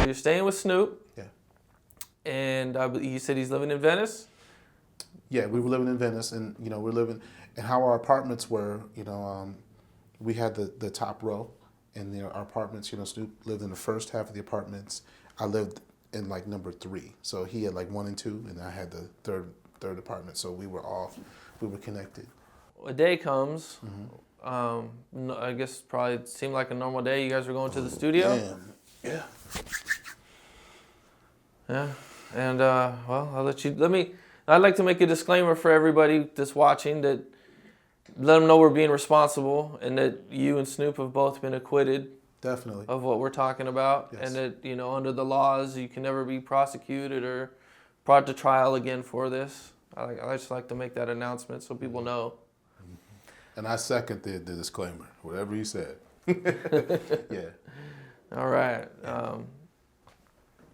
So you're staying with Snoop. Yeah. And you said he's living in Venice? Yeah, we were living in Venice, and we're living, and how our apartments were, we had the top row, and our apartments, Snoop lived in the first half of the apartments. I lived in like number 3, so he had like 1 and 2, and I had the third apartment. So we were connected. A day comes. I guess probably seemed like a normal day. You guys were going to the studio. Damn. Yeah. Yeah. And well, I'll let you. I'd like to make a disclaimer for everybody that's watching that let them know we're being responsible and that you and Snoop have both been acquitted. Definitely. Of what we're talking about, Yes. and that under the laws you can never be prosecuted or brought to trial again for this. I just like to make that announcement so people know. And I second the disclaimer, whatever you said. Yeah. All right.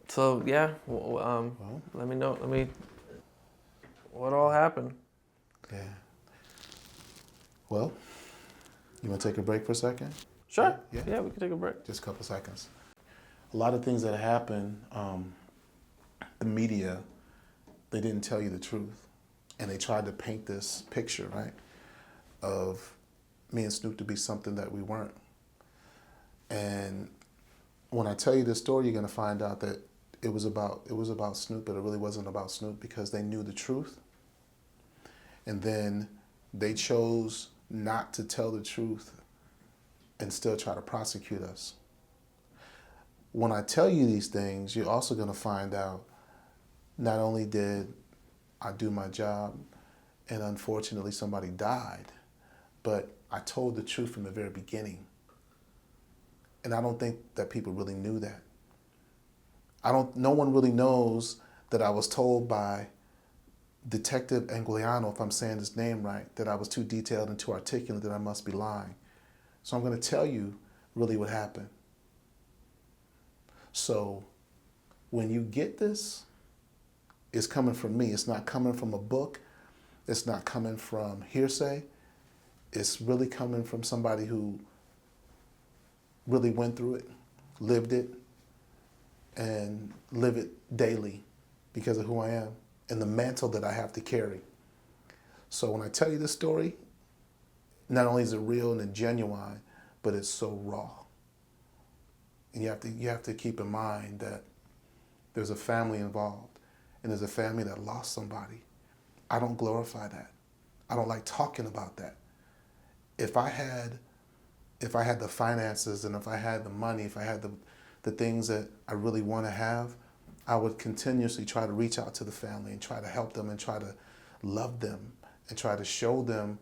So yeah, let me know. What all happened? Yeah. Well, you want to take a break for a second? Sure. Yeah, we can take a break. Just a couple seconds. A lot of things that happen, the media, they didn't tell you the truth. And they tried to paint this picture, right, of me and Snoop to be something that we weren't. And when I tell you this story, you're going to find out that it was about Snoop, but it really wasn't about Snoop because they knew the truth. And then they chose not to tell the truth and still try to prosecute us. When I tell you these things, you're also going to find out not only did I do my job and unfortunately somebody died, but I told the truth from the very beginning. And I don't think that people really knew that. No one really knows that I was told by Detective Anguiliano, if I'm saying his name right, that I was too detailed and too articulate, that I must be lying. So I'm going to tell you really what happened. So when you get this, it's coming from me. It's not coming from a book. It's not coming from hearsay. It's really coming from somebody who really went through it, lived it, and live it daily because of who I am and the mantle that I have to carry. So when I tell you this story, not only is it real and genuine, but it's so raw. And you have to keep in mind that there's a family involved, and there's a family that lost somebody. I don't glorify that. I don't like talking about that. If I had the finances and if I had the money, if I had the things that I really want to have, I would continuously try to reach out to the family and try to help them and try to love them and try to show them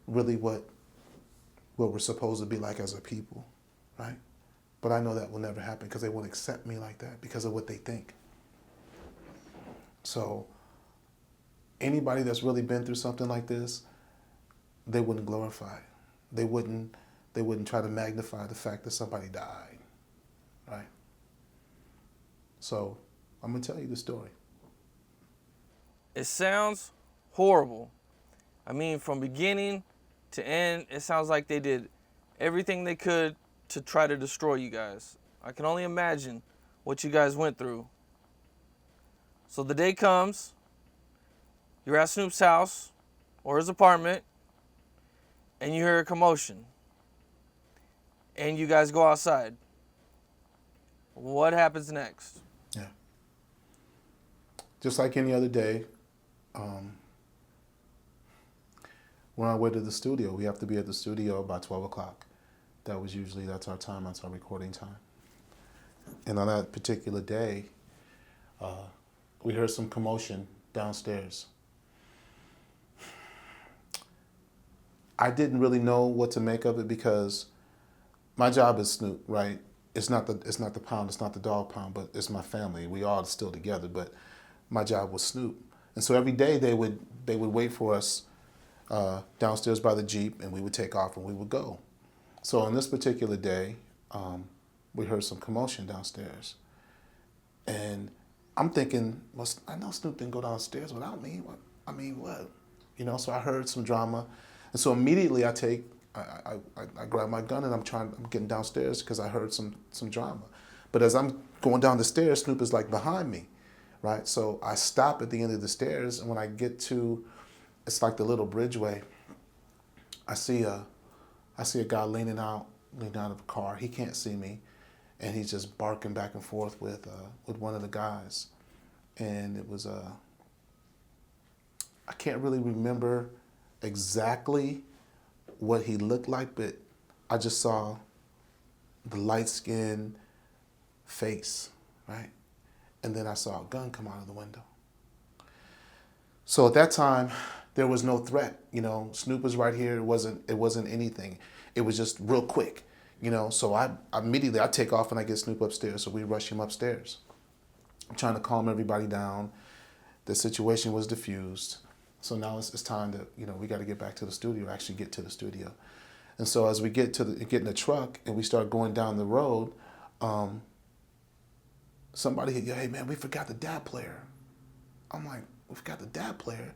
really what we're supposed to be like as a people, right? But I know that will never happen because they won't accept me like that because of what they think. So anybody that's really been through something like this, they wouldn't glorify it. They wouldn't try to magnify the fact that somebody died, right? So I'm gonna tell you the story. It sounds horrible. I mean, from beginning to end, it sounds like they did everything they could to try to destroy you guys. I can only imagine what you guys went through. So the day comes, you're at Snoop's house or his apartment, and you hear a commotion. And you guys go outside. What happens next? Yeah. Just like any other day, we're on our way to the studio. We have to be at the studio by 12 o'clock. That's our time, that's our recording time. And on that particular day, we heard some commotion downstairs. I didn't really know what to make of it because my job is Snoop, right? It's not the pound, it's not the dog pound, but it's my family. We all still together, but my job was Snoop. And so every day they would wait for us downstairs by the Jeep, and we would take off and we would go. So on this particular day, we heard some commotion downstairs. And I'm thinking, well, I know Snoop didn't go downstairs without me. What? So I heard some drama. And so immediately I grab my gun and I'm getting downstairs because I heard some drama. But as I'm going down the stairs, Snoop is like behind me, right? So I stop at the end of the stairs, and when I get to, it's like the little bridgeway, I see a guy leaning out of the car. He can't see me, and he's just barking back and forth with one of the guys, and it was I can't really remember exactly what he looked like, but I just saw the light-skinned face, right? And then I saw a gun come out of the window. So at that time, there was no threat. Snoop was right here. It wasn't anything. It was just real quick, So I immediately take off and I get Snoop upstairs. So we rush him upstairs. I'm trying to calm everybody down. The situation was diffused. So now it's time to, we got to get back to the studio, actually get to the studio. And so as we get in the truck and we start going down the road, somebody hit, hey man, we forgot the DAT player. I'm like, we forgot the DAT player?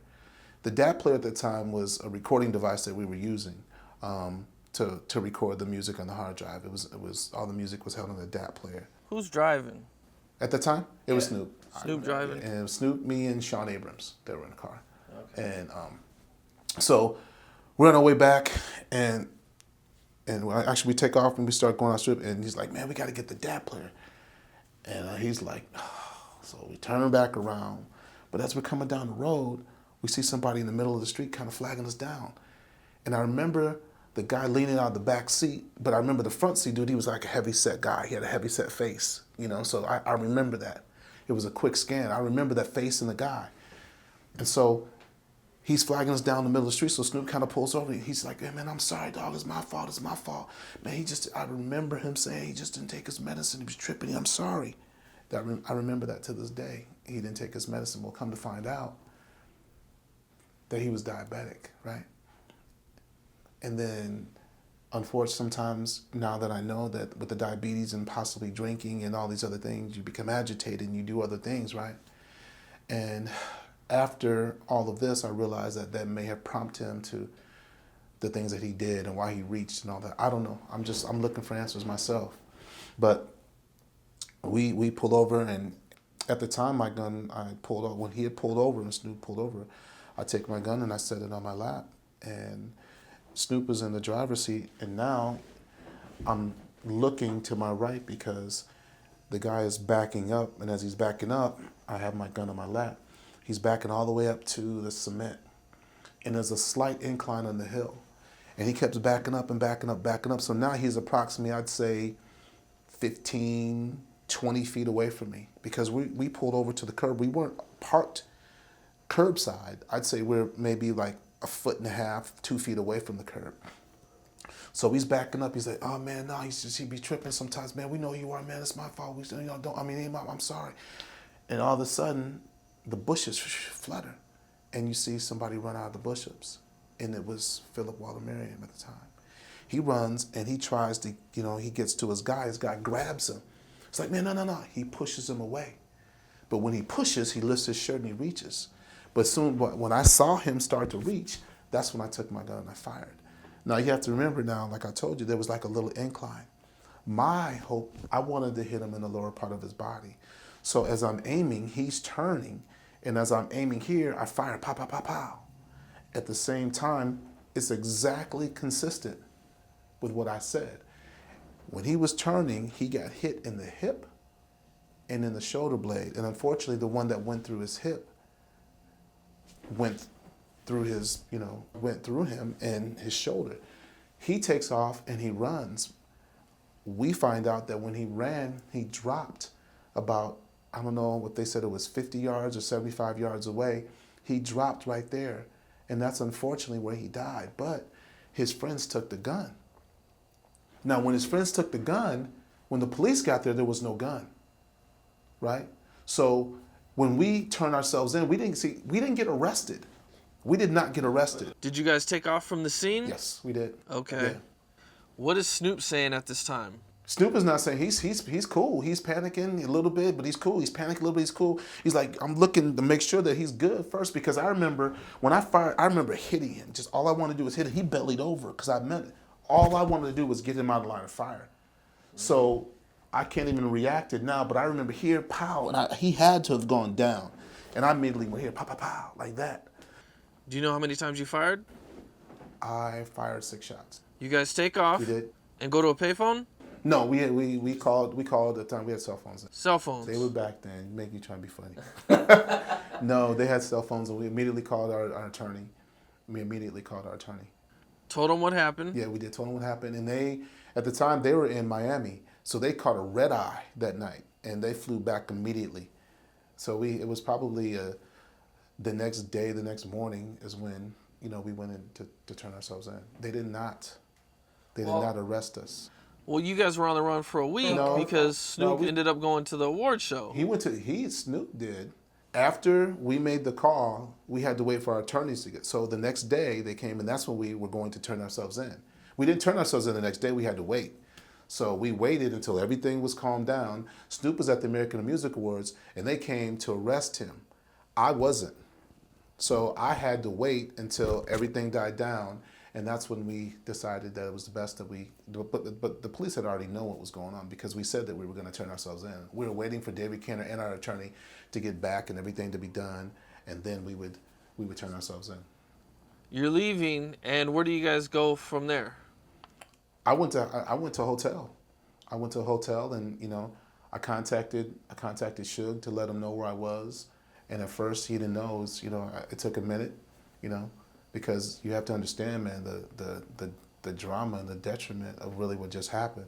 The DAT player at the time was a recording device that we were using to record the music on the hard drive. It was all the music was held on the DAT player. Who's driving? At the time, it was Snoop. Snoop driving? And it was Snoop, me, and Sean Abrams. They were in the car. Okay. And so we're on our way back, and actually we take off and we start going on the strip, and he's like, man, we got to get the DAT player. And he's like, oh. So we turn back around. But as we're coming down the road, we see somebody in the middle of the street kind of flagging us down. And I remember the guy leaning out the back seat, but I remember the front seat dude, he was like a heavy-set guy. He had a heavy-set face, so I remember that. It was a quick scan. I remember that face in the guy. And so he's flagging us down the middle of the street, so Snoop kind of pulls over. He's like, hey, man, I'm sorry, dog. It's my fault. Man, I remember him saying he just didn't take his medicine. He was tripping. I'm sorry. I remember that to this day. He didn't take his medicine. We'll come to find out that he was diabetic, right? And then, unfortunately, sometimes now that I know that with the diabetes and possibly drinking and all these other things, you become agitated and you do other things, right? And after all of this, I realized that may have prompted him to the things that he did and why he reached and all that. I don't know. I'm looking for answers myself. But we pulled over, and at the time, my gun, I pulled over. When he had pulled over and Snoop pulled over, I take my gun and I set it on my lap. And Snoop was in the driver's seat, and now I'm looking to my right because the guy is backing up, and as he's backing up, I have my gun on my lap. He's backing all the way up to the cement, and there's a slight incline on the hill, and he kept backing up and backing up, backing up. So now he's approximately, I'd say, 15, 20 feet away from me because we pulled over to the curb. We weren't parked curbside. I'd say we're maybe like a foot and a half, 2 feet away from the curb. So he's backing up. He's like, oh man, no, he be tripping sometimes. Man, we know you are, man. It's my fault. I'm sorry. And all of a sudden, the bushes flutter, and you see somebody run out of the bushes, and it was Philip Woldemariam at the time. He runs and he tries to, he gets to his guy. His guy grabs him. It's like, man, no. He pushes him away. But when he pushes, he lifts his shirt and he reaches. But soon, when I saw him start to reach, that's when I took my gun and I fired. Now, you have to remember now, like I told you, there was like a little incline. My hope, I wanted to hit him in the lower part of his body. So as I'm aiming, he's turning. And as I'm aiming here, I fire, pow, pow, pow, pow. At the same time, it's exactly consistent with what I said. When he was turning, he got hit in the hip and in the shoulder blade. And unfortunately, the one that went through his hip went through him and his shoulder. He takes off and he runs. We find out that when he ran, he dropped about, I don't know what they said, it was 50 yards or 75 yards away. He dropped right there. And that's unfortunately where he died. But his friends took the gun. Now, when his friends took the gun, when the police got there was no gun, right? So when we turned ourselves in, we didn't get arrested. We did not get arrested. Did you guys take off from the scene? Yes, we did. Okay. Yeah. What is Snoop saying at this time? Snoop is not saying he's cool. He's panicking a little bit, but he's cool. He's panicking a little bit. He's cool. He's like, I'm looking to make sure that he's good first because I remember when I fired, I remember hitting him. Just all I wanted to do was hit him. He bellied over because I meant it. All I wanted to do was get him out of the line of fire. So I can't even react it now, but I remember here, pow, and he had to have gone down. And I immediately went here, pow, pow, pow, like that. Do you know how many times you fired? I fired 6 shots. You guys take off We did. and go to a payphone? No, we called at the time. We had cell phones. Cell phones. They were back then. Make you try to be funny. No, they had cell phones, and we immediately called our attorney. Told them what happened. Yeah, we did. Told them what happened, and at the time they were in Miami, so they caught a red eye that night, and they flew back immediately. So it was probably the next morning is when we went in to turn ourselves in. They did not arrest us. Well, you guys were on the run for a week because Snoop ended up going to the award show. Snoop did. After we made the call, we had to wait for our attorneys to get. So the next day they came, and that's when we were going to turn ourselves in. We didn't turn ourselves in the next day. We had to wait. So we waited until everything was calmed down. Snoop was at the American Music Awards, and they came to arrest him. I wasn't. So I had to wait until everything died down, and that's when we decided that it was the best that we. But the police had already known what was going on because we said that we were going to turn ourselves in. We were waiting for David Kenner and our attorney to get back and everything to be done, and then we would turn ourselves in. You're leaving, and where do you guys go from there? I went to a hotel. I went to a hotel, and I contacted Suge to let him know where I was. And at first he didn't know. It took a minute, because you have to understand, man, the drama and the detriment of really what just happened.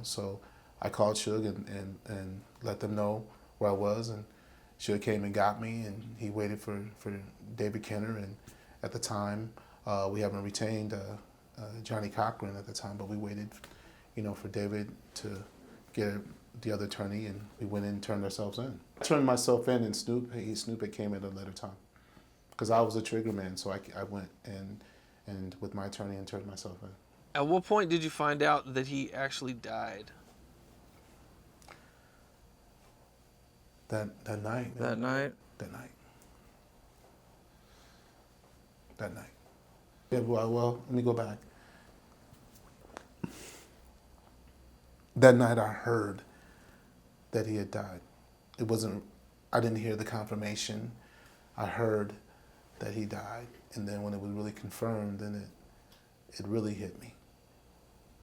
So I called Suge and let them know where I was, and Suge came and got me, and he waited for David Kenner, and at the time we haven't retained Johnny Cochran at the time, but we waited, for David to get the other attorney, and we went in and turned ourselves in. I turned myself in, and Snoop had came at a later time, because I was a trigger man, so I went and with my attorney and turned myself in. At what point did you find out that he actually died? That night. That night? That night. Yeah, well, let me go back. That night I heard that he had died. I didn't hear the confirmation. I heard that he died. And then when it was really confirmed, then it really hit me.